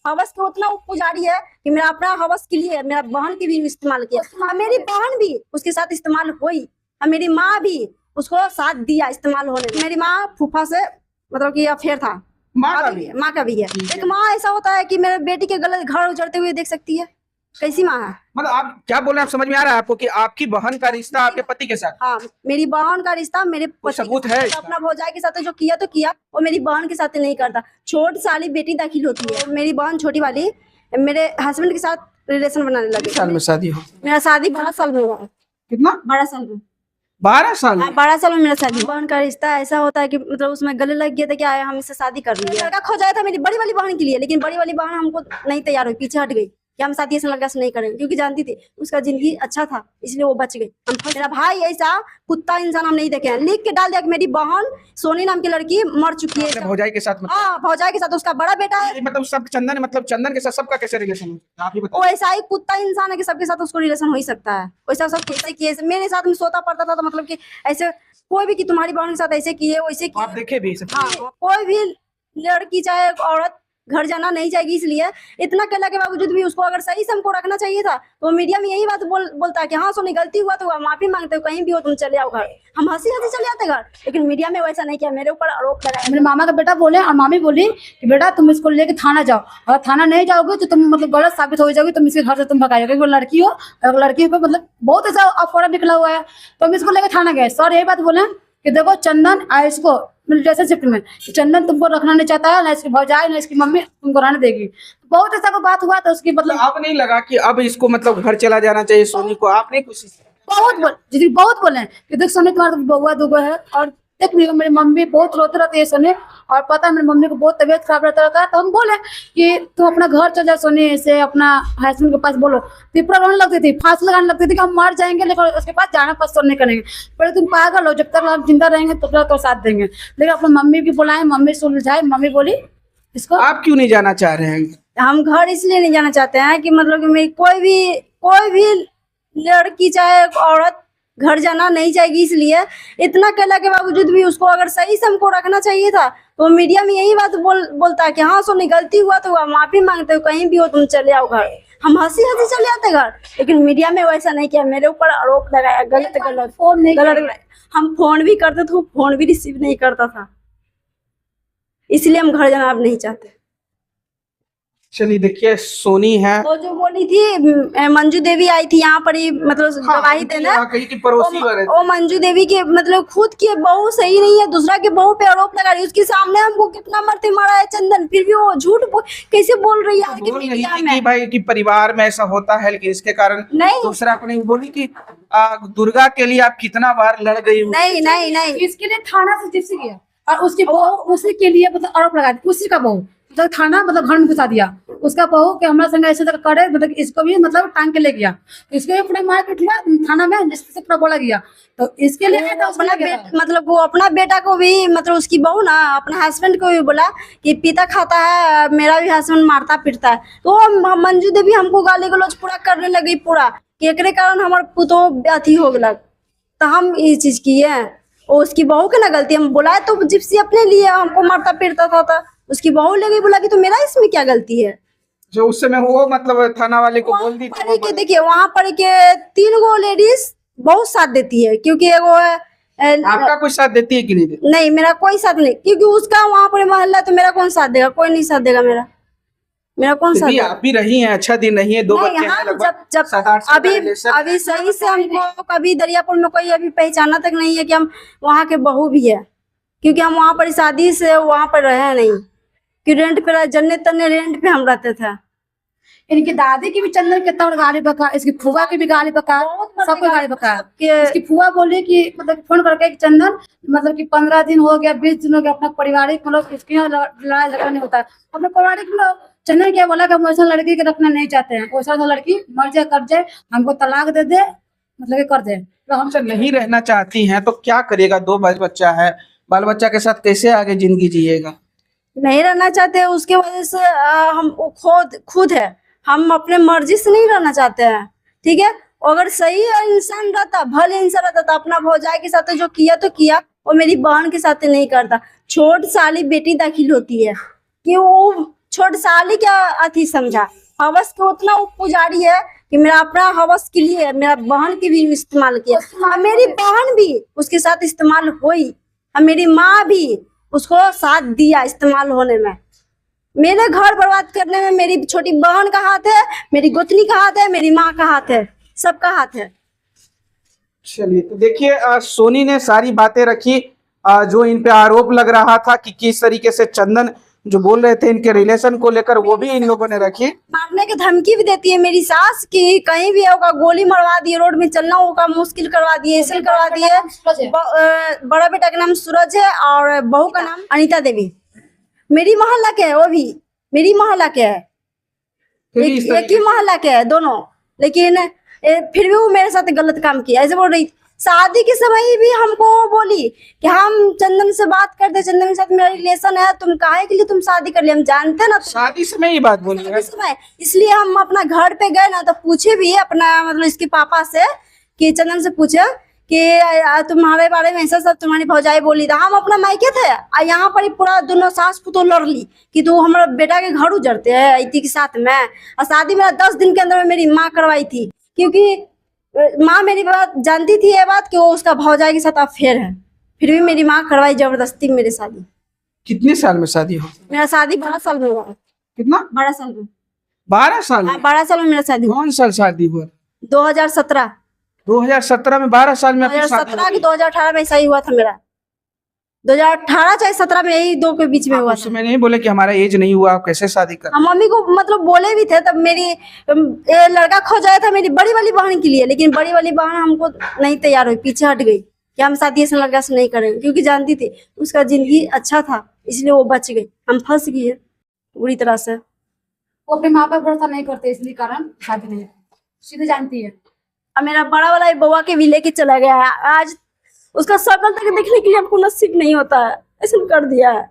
हवस को उतना पुजारी है कि मेरा अपना हवस के लिए मेरा बहन की भी इस्तेमाल किया और मेरी बहन भी उसके साथ इस्तेमाल हुई और मेरी माँ भी उसको साथ दिया इस्तेमाल होने में। मेरी माँ फूफा से मतलब कि अफेयर था। माँ का भी है? माँ का भी है। एक माँ ऐसा होता है कि मेरे बेटी के गलत घर उजड़ते हुए देख सकती है, कैसी माँ है? मतलब आप क्या बोल रहे हैं, आप समझ में आ रहा है आपको कि आपकी बहन का रिश्ता आपके पति के साथ? हाँ, मेरी बहन का रिश्ता मेरे कोई पति सबूत के है साथ, इसका? अपना भौजाई के साथ जो किया तो किया, और मेरी बहन के साथ नहीं करता। छोट साली बेटी दाखिल होती है, मेरी बहन छोटी वाली मेरे हस्बैंड के साथ रिलेशन बनाने लगी। साल में शादी हो? मेरा शादी 12 साल में हुआ है। कितना? 12 साल में। 12 साल में? 12 साल में मेरा शादी। बहन का रिश्ता ऐसा होता है कि मतलब उसमें गले लग गया था कि आए हम इससे शादी कर लिए। लड़का खोजा था मेरी बड़ी वाली बहन के लिए, लेकिन बड़ी वाली बहन हमको नहीं तैयार हुई, पीछे हट गई कि हम शादी ऐसे लड़का से नहीं करेंगे, क्योंकि जानती थी उसका जिंदगी अच्छा था, इसलिए वो बच गई। मेरा भाई ऐसा कुत्ता इंसान हम नहीं देखे हैं। लिख के डाल दिया कि मेरी बहन सोनी नाम की लड़की मर चुकी है। अपने भौजाई के साथ? हाँ, भौजाई के साथ। उसका बड़ा बेटा है। मतलब सब चंदन, मतलब चंदन के साथ सबका कैसे रिलेशन है आप ही वो बताइए। ऐसा ही कुत्ता इंसान है कि सबके साथ उसको रिलेशन हो ही सकता है। वैसा सब कैसे किए, मेरे साथ में सोता पड़ता था, तो मतलब कि ऐसे कोई भी कि तुम्हारी बहन के साथ ऐसे किए वैसे किए। आप देखे भी सब? हाँ, कोई भी लड़की चाहे औरत घर जाना नहीं जाएगी, इसलिए इतना कहने के बावजूद भी उसको अगर सही से हमको रखना चाहिए था, तो मीडिया में यही बात बोलता है कि हाँ सोनी गलती हुआ तो माफी मांगते हो, कहीं भी हो तुम चले आओ घर। हम हंसी हंसी चले आते घर, लेकिन मीडिया में वैसा नहीं किया, मेरे ऊपर आरोप लगाया। मेरे मामा का बेटा बोले और मामी बोली कि बेटा तुम इसको लेके थाना जाओ, अगर थाना नहीं जाओगे तो तुम मतलब गलत साबित हो जाओगे, तुम इसके घर से तुम भगाओगे। वो लड़की हो, अगर लड़की को मतलब बहुत ऐसा अफवाह निकला हुआ है, तो हम इसको लेके थाना गए। सर यही बात बोले कि देखो चंदन इसको रिलेशनशिप में चंदन तुमको रखना नहीं चाहता है, ना इसकी भौजाई ना इसकी मम्मी तुमको रहने देगी। बहुत ऐसा को बात हुआ तो उसकी तो मतलब आप नहीं लगा कि अब इसको मतलब घर चला जाना चाहिए सोनी को? आपने कोशिश बहुत बोले कि देख सोनी तुम्हारा तो बउआ दुगो है, और देख मेरी मम्मी बहुत रोते रहती है सोनी, और पता है मेरी मम्मी को बहुत तबीयत खराब रहता है। तो हम बोले कि तुम अपना घर चल जाओ सोनी से, अपना हस्बैंड के पास बोलो। तीपरा रोने लगती थी, फांसी लगाने लगती थी कि हम मर जाएंगे लेकिन उसके पास जाना पसंद नहीं करेंगे। पर तुम पागल हो, जब तक हम जिंदा रहेंगे तब तक तो साथ देंगे। लेकिन अपनी मम्मी भी बुलाए, मम्मी सुलझाए, मम्मी बोली इसको। आप क्यों नहीं जाना चाह रहे हैं? हम घर इसलिए नहीं जाना चाहते हैं कि मतलब कि मेरी कोई भी लड़की चाहे औरत घर जाना नहीं चाहेगी, इसलिए इतना कहने के बावजूद भी उसको अगर सही से हमको रखना चाहिए था, तो मीडिया में यही बात बोलता है कि हाँ सोनी गलती हुआ तो हुआ, माफी मांगते हो, कहीं भी हो तुम चले आओ घर। हम हंसी हंसी चले आते घर, लेकिन मीडिया में वैसा नहीं किया, मेरे ऊपर आरोप लगाया गलत फोन नहीं गलत। हम फोन भी करते थे, फोन भी रिसीव नहीं करता था, इसलिए हम घर जाना अब नहीं चाहते। चलिए देखिए सोनी है, वो जो बोली थी मंजू देवी आई थी यहाँ पर ही मतलब गवाही देना, कहीं की पड़ोसी वाले। वो मंजू देवी के मतलब खुद की बहू सही नहीं है, दूसरा के बहू पे आरोप लगा रही है। उसके सामने हमको कितना मरते मारा है चंदन, फिर भी वो झूठ कैसे बोल रही है बोल रही थी कि भाई कि परिवार में ऐसा होता है, लेकिन इसके कारण नहीं। दूसरा को नहीं बोली कि दुर्गा के लिए आप कितना बार लड़ गई हो। नहीं नहीं नहीं, इसके लिए थाना से जिप्सी गया और उसकी बहू उसी के लिए मतलब आरोप लगा दिया, उसी का बहू मतलब थाना मतलब घर में घुसा दिया उसका बहू कि हमारे संग ऐसे तक करे, मतलब इसको भी मतलब टांग के ले गया, इसको भी पूरे मार पीट लिया थाना में, जिससे पूरा बोला गया। तो इसके लिए अपना मतलब वो अपना बेटा को भी मतलब उसकी बहू ना अपना हस्बैंड को भी बोला कि पीता खाता है, मेरा भी हस्बैंड मारता पीटता है। तो मंजू देवी हमको गाली गलौज पूरा करने लगी, पूरा कि एकरे कारण हमारे पुतो अथी हो गया, तो हम ये चीज किए। और उसकी बहू के ना गलती, हम बुलाए तो जिप्सी अपने लिए हमको मारता पीटता था, उसकी बहू लगी बोला कि तो मेरा इसमें क्या गलती है। जो उस समय वो मतलब थाना वाले को बोल दी थी। देखिए वहाँ पर के 3 गो लेडीज बहुत साथ देती है, क्योंकि वो आपका कोई साथ देती है कि नहीं देती? नहीं, मेरा कोई साथ नहीं, क्योंकि उसका वहाँ पर मोहल्ला, तो मेरा कौन साथ देगा? कोई नहीं साथ देगा मेरा कौन साथ देगा? आप भी रही हैं, अच्छा दिन नहीं है, 2 बच्चे हैं लगभग, जब 7-8 साल का रिलेशन। अभी सही से हमको कभी दरियापुर में कोई अभी पहचाना तक नहीं है कि हम वहाँ के बहू भी है, क्योंकि हम वहाँ पर शादी से वहाँ पर रहे नहीं, कि रेंट पे जन्ने तन्ने रेंट पे हम रहते थे। इनकी दादी की भी चंदन के तौर गाली बका, इसकी फुआ की भी गाली बका, सबको गाली बका। इसकी फुआ बोली कि मतलब फोन करके चंदन मतलब कि 15 दिन हो गया 20 दिन हो गया अपना पारिवारिक मतलब इसके यहाँ लड़ाई झगड़ा नहीं होता है अपने पारिवारिक में। चंदन क्या बोला कि हम वैसा लड़की के रखना नहीं चाहते हैं, वैसा लड़की मर जाए कर जाए, हमको तलाक दे दे मतलब कर दे। तो हमसे नहीं रहना चाहती हैं तो क्या करेगा? 2 बच्चा है, बाल बच्चा के साथ कैसे आगे जिंदगी जिएगा? नहीं रहना चाहते, उसके वजह से हम खुद है, हम अपने मर्जी से नहीं रहना चाहते हैं, ठीक है। अगर सही इंसान रहता, भले इंसान रहता, तो अपना भौजाई के साथ जो किया तो किया, और मेरी बहन के साथ नहीं करता। छोट साली बेटी दाखिल होती है कि वो छोट साली क्या अथी समझा, हवस को उतना वो पुजारी है कि मेरा अपना हवस के लिए मेरा बहन की भी इस्तेमाल किया, और मेरी बहन भी उसके साथ इस्तेमाल हुई, और मेरी माँ भी उसको साथ दिया इस्तेमाल होने में। मेरे घर बर्बाद करने में मेरी छोटी बहन का हाथ है, मेरी गोतनी का हाथ है, मेरी माँ का हाथ है, सबका हाथ है। चलिए, तो देखिए सोनी ने सारी बातें रखी, जो इन पे आरोप लग रहा था कि किस तरीके से चंदन जो बोल रहे थे इनके रिलेशन को लेकर, वो भी इन लोगों ने रखी। मारने की धमकी भी देती है मेरी सास कि कहीं भी होगा गोली मरवा दिए, रोड में चलना होगा मुश्किल करवा दिए, ऐसे करवा दिए। बड़ा बेटा का नाम सूरज है और बहू का नाम अनीता देवी, मेरी मोहल्ला के है, वो भी मेरी मोहल्ला के है, एक ही मोहल्ला के है दोनों, लेकिन फिर भी वो मेरे साथ गलत काम किया। ऐसे बोल रही, शादी के समय भी हमको बोली कि हम चंदन से बात करते, चंदन के साथ मेरा रिलेशन है, तुम काहे के लिए तुम शादी कर लिया, हम जानते ना। शादी समय ही बात बोली है। समय इसलिए हम अपना घर पे गए ना, तो पूछे भी अपना मतलब इसके पापा से कि चंदन से पूछे कि तुम्हारे बारे में ऐसा सब तुम्हारी भौजाई बोली था। हम अपना मायके थे, यहाँ पर ही पूरा दोनों सास पुतोह लड़ ली कि तू हमारा बेटा के घर उजड़ते है इति के साथ में। और शादी मेरा 10 दिन के अंदर में मेरी माँ करवाई थी, क्योंकि माँ मेरी बात जानती थी ये बात कि वो उसका भौजाई के साथ अफेयर है, फिर भी मेरी माँ करवाई जबरदस्ती मेरी शादी। कितने साल में शादी हो? मेरा शादी 12 साल में हुआ। कितना? 12 साल में। 12 साल में? 12 साल में मेरा शादी हुआ। कौन साल शादी हुआ? 2017। 2017 में 12 साल में आपकी शादी 2017 की 2018 में ऐसा ही हुआ था मेरा। 2018 चाहे 17 में, यही दो के बीच में हुआ था। मैं नहीं बोले कि हमारा एज नहीं हुआ, आप कैसे शादी कर? हम मम्मी को मतलब बोले भी थे, तब मेरी लड़का खोजाया था मेरी बड़ी वाली बहन के लिए, लेकिन बड़ी वाली बहन हमको नहीं तैयार हुई, पीछे हट गई कि हम शादी ऐसे लड़का से नहीं करेंगे, क्योंकि जानती थी उसका जिंदगी अच्छा था, इसलिए वो बच गई। हम फंस गए बुरी तरह से। वो अपने माँ पे भरोसा नहीं करते, इसलिए कारण शादी नहीं, सीधे जानती है। अब मेरा बड़ा वाला बउआ के भी लेके चला गया है, आज उसका शकल तक देखने के लिए हमको नसीब नहीं होता है, ऐसा कर दिया है।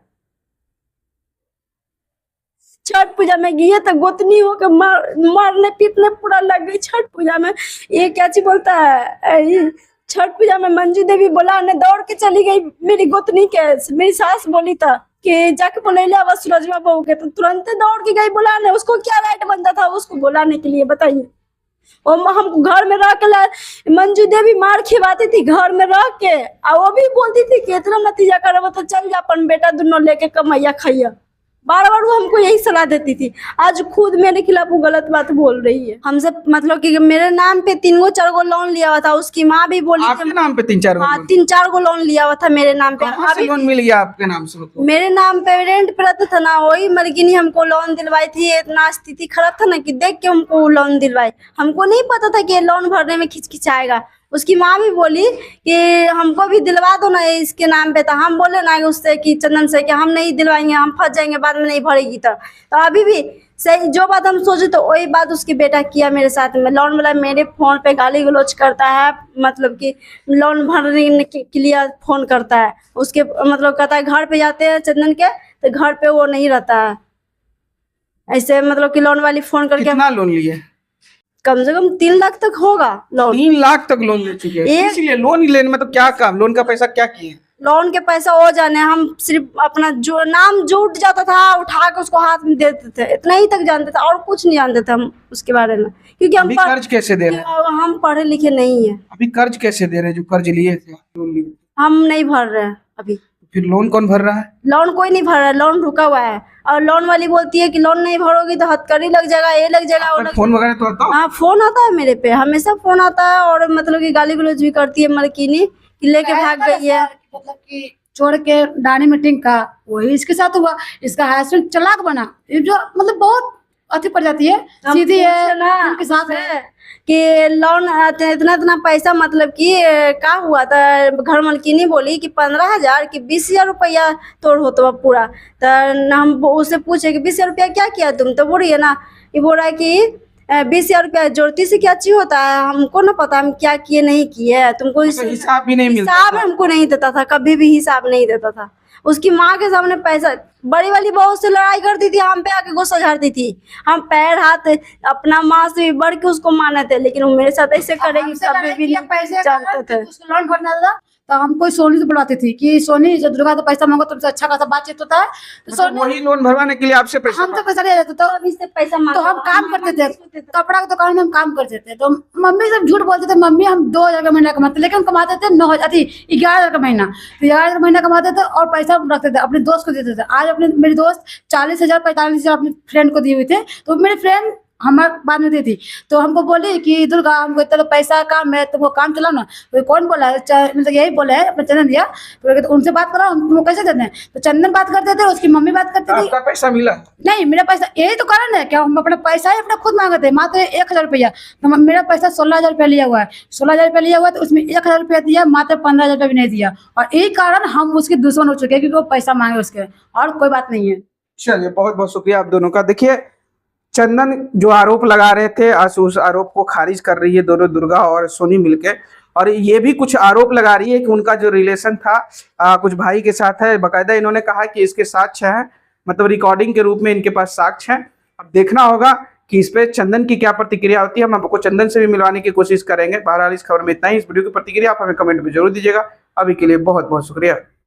छठ पूजा में गई तो गोतनी होकर मारने पीटने पूरा लग गई। छठ पूजा में ये क्या चीज बोलता है, छठ पूजा में मंजू देवी बुलाने दौड़ के चली गई मेरी गोतनी के। मेरी सास बोली था कि जाके बोले ले आवा सूरजवा बहू के, तो तुरंत दौड़ के गई बुलाने। उसको क्या राइट बनता था उसको बुलाने के लिए, बताइए। और हम घर में रह के मंजू देवी मार खिलाती थी घर में रह के, और वो भी बोलती थी कि इतना नतीजा करब तो चल जा अपन बेटा दोनों लेके कमैया खैया। बार बार वो हमको यही सलाह देती थी। आज खुद मेरे खिलाफ वो गलत बात बोल रही है हमसे, मतलब कि मेरे नाम पे 3-4 गो लोन लिया हुआ था, उसकी माँ भी बोली आपके नाम पे 3-4 हाँ 3-4 गो लोन लिया हुआ था मेरे नाम पे। कहाँ से लोन मिल गया आपके नाम से? मेरे नाम पे रेंट पे रहता था ना, वही मरगिनी हमको लोन दिलवाई थी। इतना स्थिति खराब था ना कि देख के हमको लोन दिलवाई। हमको नहीं पता था कि लोन भरने में खिचखिचाएगा। उसकी माँ भी बोली कि हमको भी दिलवा दो ना इसके नाम पे, तो हम बोले ना उससे कि चंदन से कि हम नहीं दिलवाएंगे, हम फंस जाएंगे बाद में नहीं भरेगी। तो अभी भी सही जो बात हम सोचे तो वही बात उसके बेटा किया मेरे साथ में। लोन वाला मेरे फोन पे गाली गलौज करता है, मतलब कि लोन भरने के लिए फोन करता है। उसके मतलब कहता है घर पे जाते हैं चंदन के तो घर पे वो नहीं रहता है, ऐसे मतलब कि लोन वाली फोन करके। कितना लोन लिए? कम से कम 3 लाख तक होगा लोन। 3 लाख तक लोन ले चुके हैं। इसीलिए लोन ही लेने में तो क्या काम, लोन का पैसा क्या किए? लोन के पैसा हो जाने, हम सिर्फ अपना जो नाम जुट जाता था उठा के उसको हाथ में देते थे, इतना ही तक जानते थे और कुछ नहीं जानते थे हम उसके बारे में। क्योंकि हम कर्ज कैसे दे रहे हैं? हम पढ़े लिखे नहीं है। अभी कर्ज कैसे दे रहे हैं? जो कर्ज लिए थे लोन लिए हम नहीं भर रहे हैं अभी। फिर लोन कौन भर रहा है? लोन कोई नहीं भर रहा है, लोन रुका हुआ है। और लोन वाली बोलती है कि लोन नहीं भरोगी तो हथकड़ी लग जाएगा, ये लग जाएगा, वो लग फोन वगैरह तो आता है? हाँ फोन आता है मेरे पे, हमेशा फोन आता है। और मतलब कि गाली गलौज भी करती है मलकिनी कि लेके भाग गई है। मतलब कि छोड़ के डानी मीटिंग का वही इसके साथ हुआ। इसका हस्बैंड चालाक बना, जो मतलब बहुत अति पड़ जाती है, सीधी है ना उनके साथ है कि लोन इतना पैसा, मतलब कि क्या हुआ था। घर मालकिनी बोली कि 15,000 कि 20,000 रुपया तोड़ हो तो पूरा। तो हम उससे पूछे कि 20,000 रुपया क्या किया तुम, तो बोल रही है ना, ये बोल रहा है कि 20,000 रुपया जोड़ती से क्या चीज होता है, हमको ना पता हम क्या किए नहीं किए, तुमको हिसाब भी नहीं मिलता। हिसाब हमको नहीं देता था, कभी भी हिसाब नहीं देता था। उसकी माँ के सामने पैसा, बड़ी वाली बहू से लड़ाई करती थी, हम पे आके गुस्सा झाड़ती थी। हम पैर हाथ अपना माँ से भी बढ़ के उसको माने थे, लेकिन वो मेरे साथ ऐसे करेगी कभी भी नहीं जानते थे। उसको लोन भरना था तो हमको सोनी से बुलाती थी कि सोनी जो दुर्गा तो पैसा मांगो तुमसे अच्छा खासा बातचीत होता है, तो मतलब सोनी वही लोन भरवाने के लिए आपसे पैसा हम तो पैसा ले जाते। तो अभी से पैसा तो मांगा हम काम करते थे, कपड़ा की दुकान में हम काम करते थे। तो मम्मी सब झूठ बोलते थे, मम्मी हम 2,000 का महीना कमाते, लेकिन हम कमाते थे 11,000 का महीना। तो 11,000 का महीना कमाते थे और पैसा रखते थे, अपने दोस्त को देते थे। आज अपने मेरी दोस्त 40,000 45,000 अपने फ्रेंड को दिए हुए थे, तो मेरे फ्रेंड हमारे बाद में दी थी। तो हमको बोली कि दुर्गा हमको इतना तो पैसा काम है, तुमको काम चलाओ ना। तो कौन बोला है? मतलब यही बोला है, अपना चंदन दिया। तो कहते उनसे बात करो, हम तुमको कैसे देते हैं? तो चंदन बात करते थे, उसकी मम्मी बात करती थी। आपका पैसा मिला? नहीं, मेरा पैसा यही तो कारण है क्या, हम अपना पैसा ही अपना खुद मांगे थे, मात्र 1,000 रुपया। तो मेरा पैसा 16,000 रुपया लिया हुआ है, 16,000 रुपया लिया हुआ है, तो उसमें 1,000 रुपया दिया, मात्र 15,000 रुपया भी नहीं दिया। और यही कारण हम उसके दुश्मन हो चुके हैं, क्योंकि वो पैसा मांगे उसके, और कोई बात नहीं है। चलिए, बहुत बहुत शुक्रिया आप दोनों का। देखिए, चंदन जो आरोप लगा रहे थे, आज उस आरोप को खारिज कर रही है दोनों, दुर्गा और सोनी मिलके। और ये भी कुछ आरोप लगा रही है कि उनका जो रिलेशन था कुछ भाई के साथ है। बकायदा इन्होंने कहा कि इसके साक्ष्य हैं, मतलब रिकॉर्डिंग के रूप में इनके पास साक्ष्य हैं। अब देखना होगा कि इस पे चंदन की क्या प्रतिक्रिया होती है। हम आपको चंदन से भी मिलवाने की कोशिश करेंगे। बहरहाल इस खबर में इतना ही। इस वीडियो की प्रतिक्रिया आप हमें कमेंट में जरूर दीजिएगा। अभी के लिए बहुत बहुत शुक्रिया।